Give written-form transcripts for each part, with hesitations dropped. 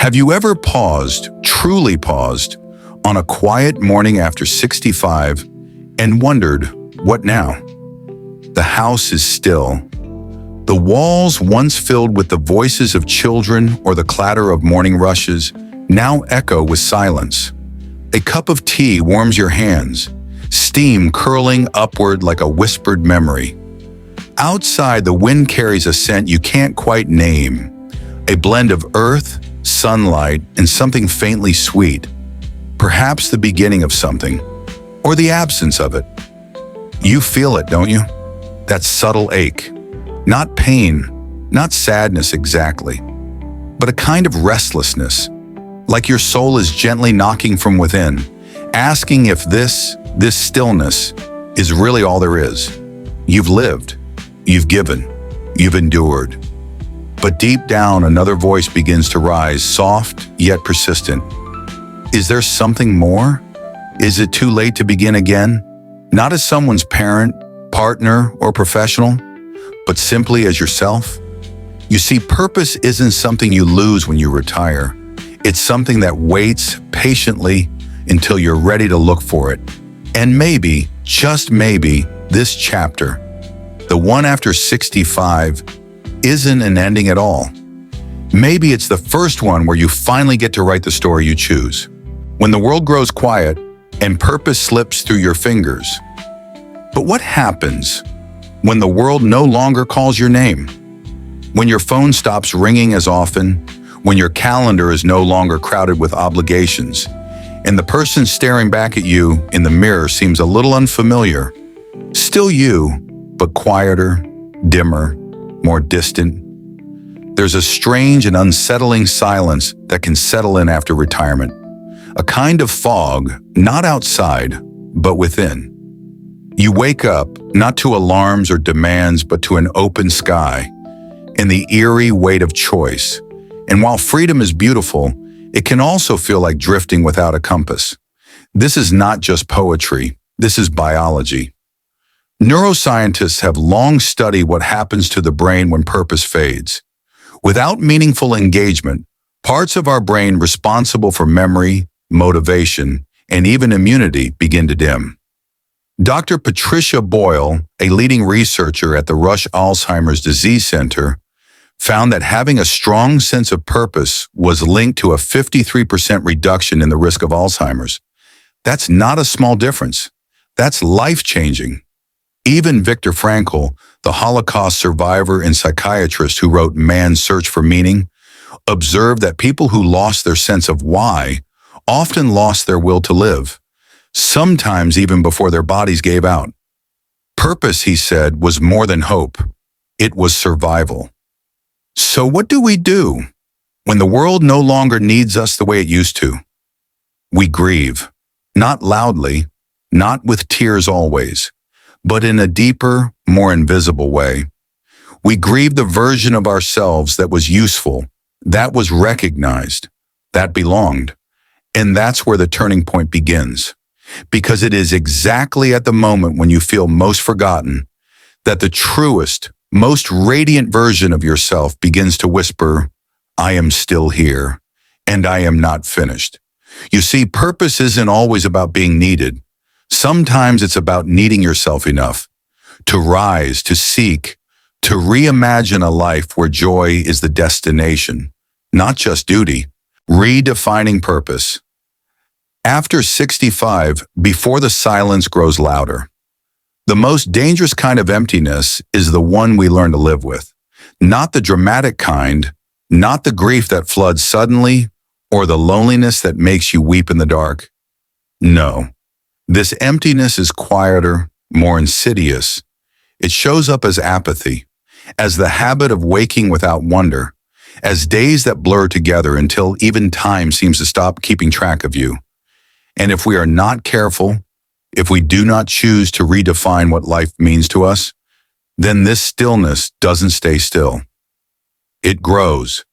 Have you ever paused, truly paused, on a quiet morning after 65 and wondered, what now? The house is still. The walls once filled with the voices of children or the clatter of morning rushes now echo with silence. A cup of tea warms your hands, steam curling upward like a whispered memory. Outside, the wind carries a scent you can't quite name, a blend of earth, sunlight, and something faintly sweet. Perhaps the beginning of something, or the absence of it. You feel it, don't you? That subtle ache. Not pain, not sadness exactly, but a kind of restlessness, like your soul is gently knocking from within, asking if this stillness is really all there is. You've lived, you've given, you've endured. But deep down, another voice begins to rise, soft yet persistent. Is there something more? Is it too late to begin again? Not as someone's parent, partner, or professional, but simply as yourself? You see, purpose isn't something you lose when you retire. It's something that waits patiently until you're ready to look for it. And maybe, just maybe, this chapter, the one after 65, isn't an ending at all. Maybe it's the first one where you finally get to write the story you choose. When the world grows quiet and purpose slips through your fingers. But what happens when the world no longer calls your name? When your phone stops ringing as often, when your calendar is no longer crowded with obligations, and the person staring back at you in the mirror seems a little unfamiliar. Still you, but quieter, dimmer, more distant. There's a strange and unsettling silence that can settle in after retirement. A kind of fog, not outside, but within. You wake up, not to alarms or demands, but to an open sky and the eerie weight of choice. And while freedom is beautiful, it can also feel like drifting without a compass. This is not just poetry, this is biology. Neuroscientists have long studied what happens to the brain when purpose fades. Without meaningful engagement, parts of our brain responsible for memory, motivation, and even immunity begin to dim. Dr. Patricia Boyle, a leading researcher at the Rush Alzheimer's Disease Center, found that having a strong sense of purpose was linked to a 53% reduction in the risk of Alzheimer's. That's not a small difference. That's life-changing. Even Viktor Frankl, the Holocaust survivor and psychiatrist who wrote Man's Search for Meaning, observed that people who lost their sense of why often lost their will to live, sometimes even before their bodies gave out. Purpose, he said, was more than hope. It was survival. So what do we do when the world no longer needs us the way it used to? We grieve, not loudly, not with tears always, but in a deeper, more invisible way. We grieve the version of ourselves that was useful, that was recognized, that belonged. And that's where the turning point begins. Because it is exactly at the moment when you feel most forgotten that the truest, most radiant version of yourself begins to whisper, I am still here, and I am not finished. You see, purpose isn't always about being needed. Sometimes it's about needing yourself enough to rise, to seek, to reimagine a life where joy is the destination, not just duty. Redefining purpose. After 65, before the silence grows louder, the most dangerous kind of emptiness is the one we learn to live with. Not the dramatic kind, not the grief that floods suddenly, or the loneliness that makes you weep in the dark. No, this emptiness is quieter, more insidious. It shows up as apathy, as the habit of waking without wonder, as days that blur together until even time seems to stop keeping track of you. And if we are not careful, if we do not choose to redefine what life means to us, then this stillness doesn't stay still. It grows.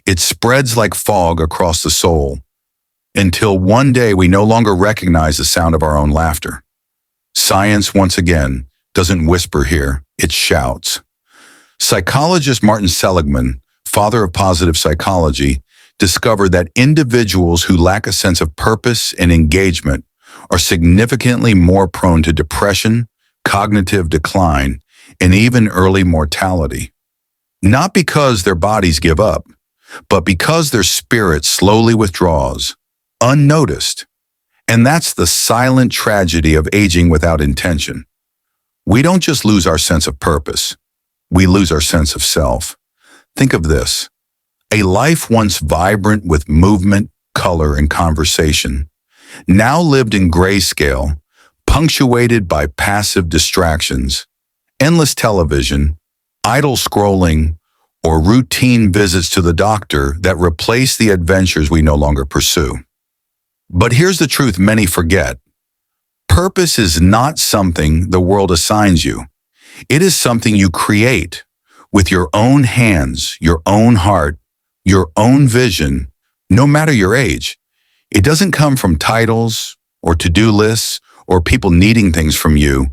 It spreads like fog across the soul, until one day we no longer recognize the sound of our own laughter. Science, once again, doesn't whisper here, it shouts. Psychologist Martin Seligman, father of positive psychology, discovered that individuals who lack a sense of purpose and engagement are significantly more prone to depression, cognitive decline, and even early mortality. Not because their bodies give up, but because their spirit slowly withdraws, unnoticed. And that's the silent tragedy of aging without intention. We don't just lose our sense of purpose, we lose our sense of self. Think of this. A life once vibrant with movement, color, and conversation, now lived in grayscale, punctuated by passive distractions, endless television, idle scrolling, or routine visits to the doctor that replace the adventures we no longer pursue. But here's the truth many forget. Purpose is not something the world assigns you. It is something you create with your own hands, your own heart, your own vision, no matter your age. It doesn't come from titles or to-do lists or people needing things from you.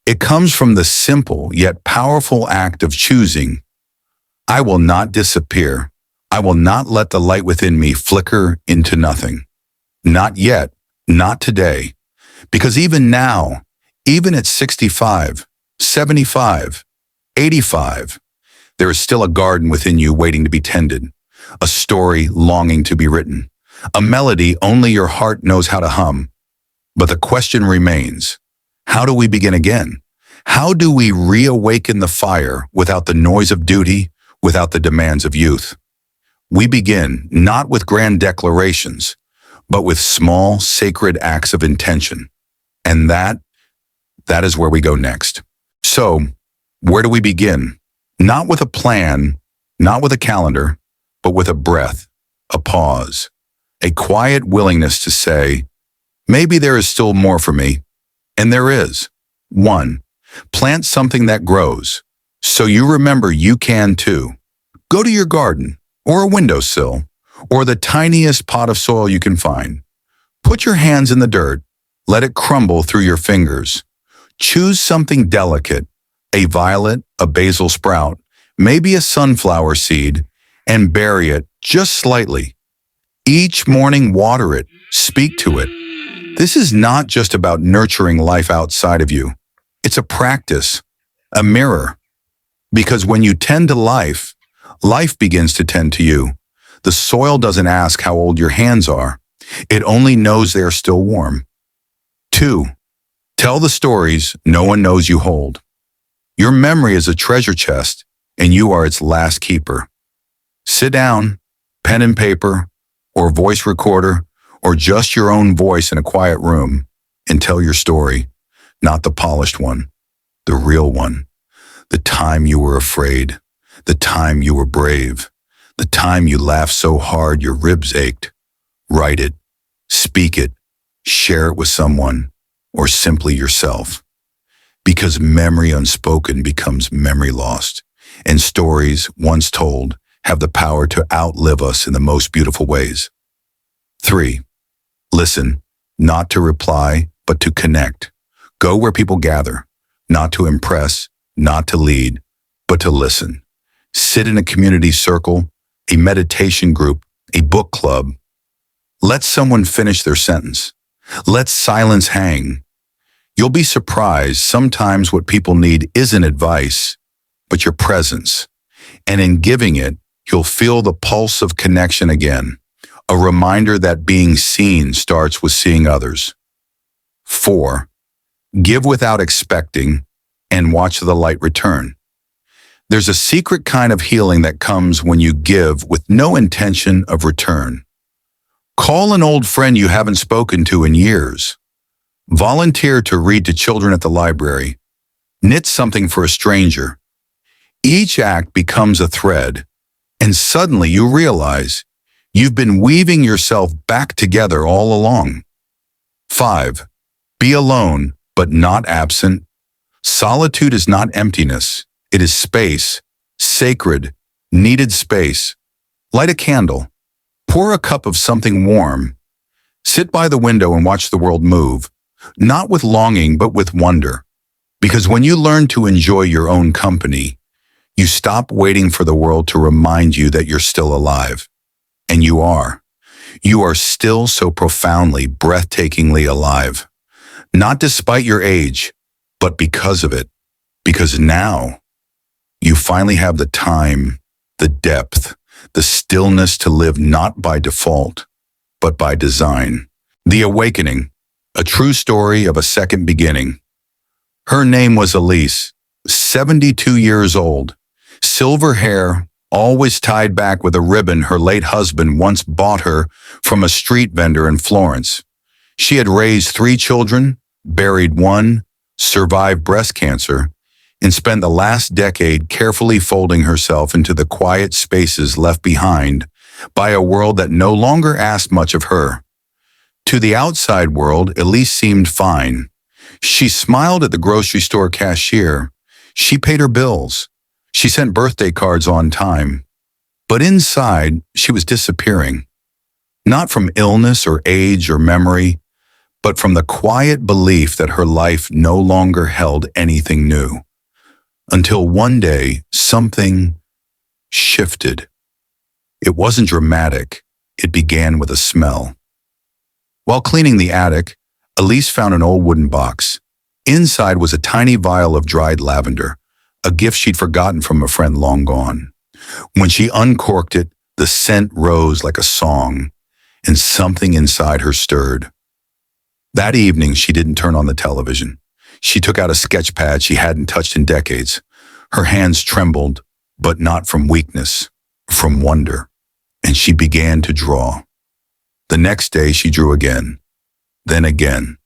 It comes from the simple yet powerful act of choosing. I will not disappear. I will not let the light within me flicker into nothing. Not yet, not today. Because even now, even at 65, 75, 85, there is still a garden within you waiting to be tended, a story longing to be written, a melody only your heart knows how to hum. But the question remains, how do we begin again? How do we reawaken the fire without the noise of duty, without the demands of youth? We begin not with grand declarations, but with small, sacred acts of intention. And that is where we go next. So, where do we begin? Not with a plan, not with a calendar, but with a breath, a pause, a quiet willingness to say, maybe there is still more for me. And there is. 1. Plant something that grows, so you remember you can too. Go to your garden, or a windowsill, or the tiniest pot of soil you can find. Put your hands in the dirt, let it crumble through your fingers. Choose something delicate, a violet, a basil sprout, maybe a sunflower seed, and bury it just slightly. Each morning water it, speak to it. This is not just about nurturing life outside of you. It's a practice, a mirror. Because when you tend to life, life begins to tend to you. The soil doesn't ask how old your hands are. It only knows they are still warm. 2. Tell the stories no one knows you hold. Your memory is a treasure chest, and you are its last keeper. Sit down, pen and paper, or voice recorder, or just your own voice in a quiet room, and tell your story, not the polished one, the real one. The time you were afraid, the time you were brave, the time you laughed so hard your ribs ached. Write it, speak it, share it with someone, or simply yourself. Because memory unspoken becomes memory lost, and stories once told have the power to outlive us in the most beautiful ways. 3. Listen, not to reply, but to connect. Go where people gather, not to impress, not to lead, but to listen. Sit in a community circle, a meditation group, a book club. Let someone finish their sentence. Let silence hang. You'll be surprised sometimes what people need isn't advice, but your presence. And in giving it, you'll feel the pulse of connection again, a reminder that being seen starts with seeing others. 4. Give without expecting and watch the light return. There's a secret kind of healing that comes when you give with no intention of return. Call an old friend you haven't spoken to in years. Volunteer to read to children at the library. Knit something for a stranger. Each act becomes a thread, and suddenly you realize you've been weaving yourself back together all along. 5. Be alone, but not absent. Solitude is not emptiness. It is space, sacred, needed space. Light a candle. Pour a cup of something warm. Sit by the window and watch the world move, not with longing, but with wonder. Because when you learn to enjoy your own company, you stop waiting for the world to remind you that you're still alive. And you are. You are still so profoundly, breathtakingly alive. Not despite your age, but because of it. Because now, you finally have the time, the depth, the stillness to live not by default, but by design. The Awakening, a true story of a second beginning. Her name was Elise, 72 years old, silver hair, always tied back with a ribbon her late husband once bought her from a street vendor in Florence. She had raised 3 children, buried one, survived breast cancer, and spent the last decade carefully folding herself into the quiet spaces left behind by a world that no longer asked much of her. To the outside world, Elise seemed fine. She smiled at the grocery store cashier. She paid her bills. She sent birthday cards on time. But inside, she was disappearing. Not from illness or age or memory, but from the quiet belief that her life no longer held anything new. Until one day, something shifted. It wasn't dramatic. It began with a smell. While cleaning the attic, Elise found an old wooden box. Inside was a tiny vial of dried lavender, a gift she'd forgotten from a friend long gone. When she uncorked it, the scent rose like a song, and something inside her stirred. That evening, she didn't turn on the television. She took out a sketch pad she hadn't touched in decades. Her hands trembled, but not from weakness, from wonder, and she began to draw. The next day, she drew again, then again.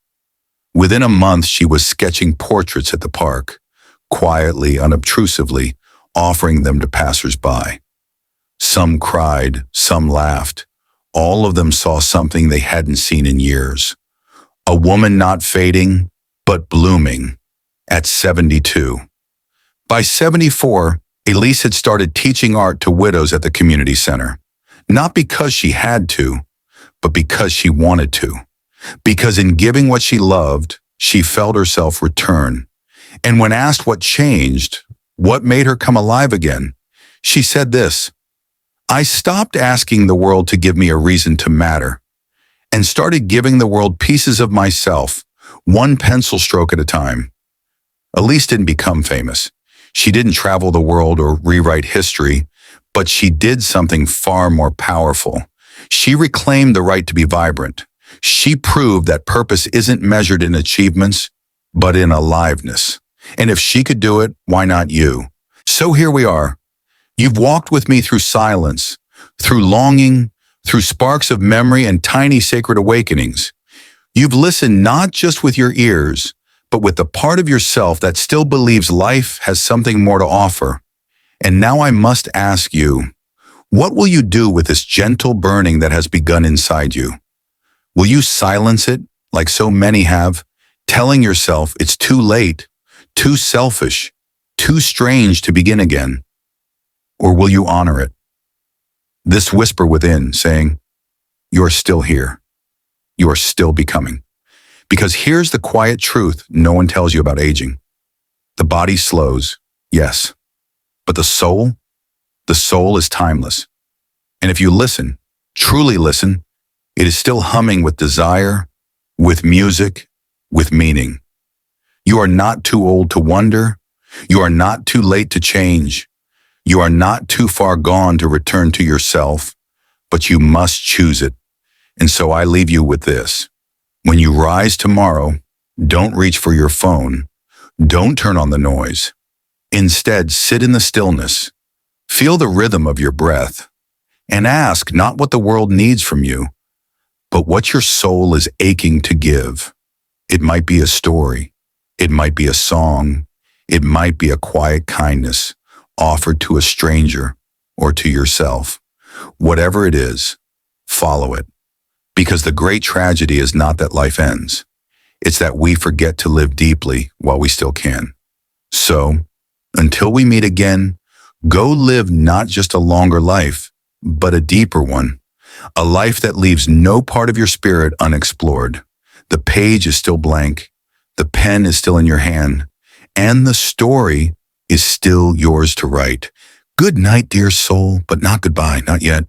Within a month, she was sketching portraits at the park, quietly, unobtrusively, offering them to passers-by. Some cried, some laughed. All of them saw something they hadn't seen in years. A woman not fading, but blooming, at 72. By 74, Elise had started teaching art to widows at the community center. Not because she had to, but because she wanted to. Because in giving what she loved, she felt herself return. And when asked what changed, what made her come alive again, she said this: I stopped asking the world to give me a reason to matter, and started giving the world pieces of myself, one pencil stroke at a time. Elise didn't become famous. She didn't travel the world or rewrite history, but she did something far more powerful. She reclaimed the right to be vibrant. She proved that purpose isn't measured in achievements, but in aliveness. And if she could do it, why not you? So here we are. You've walked with me through silence, through longing, through sparks of memory and tiny sacred awakenings. You've listened not just with your ears, but with the part of yourself that still believes life has something more to offer. And now I must ask you, what will you do with this gentle burning that has begun inside you? Will you silence it, like so many have, telling yourself it's too late, too selfish, too strange to begin again? Or will you honor it? This whisper within saying, you're still here. You are still becoming. Because here's the quiet truth no one tells you about aging. The body slows, yes. But the soul is timeless. And if you listen, truly listen, it is still humming with desire, with music, with meaning. You are not too old to wonder. You are not too late to change. You are not too far gone to return to yourself, but you must choose it. And so I leave you with this. When you rise tomorrow, don't reach for your phone. Don't turn on the noise. Instead, sit in the stillness. Feel the rhythm of your breath. And ask not what the world needs from you, but what your soul is aching to give. It might be a story. It might be a song. It might be a quiet kindness offered to a stranger or to yourself. Whatever it is, follow it. Because the great tragedy is not that life ends. It's that we forget to live deeply while we still can. So, until we meet again, go live not just a longer life, but a deeper one. A life that leaves no part of your spirit unexplored. The page is still blank. The pen is still in your hand. And the story is still yours to write. Good night, dear soul, but not goodbye, not yet.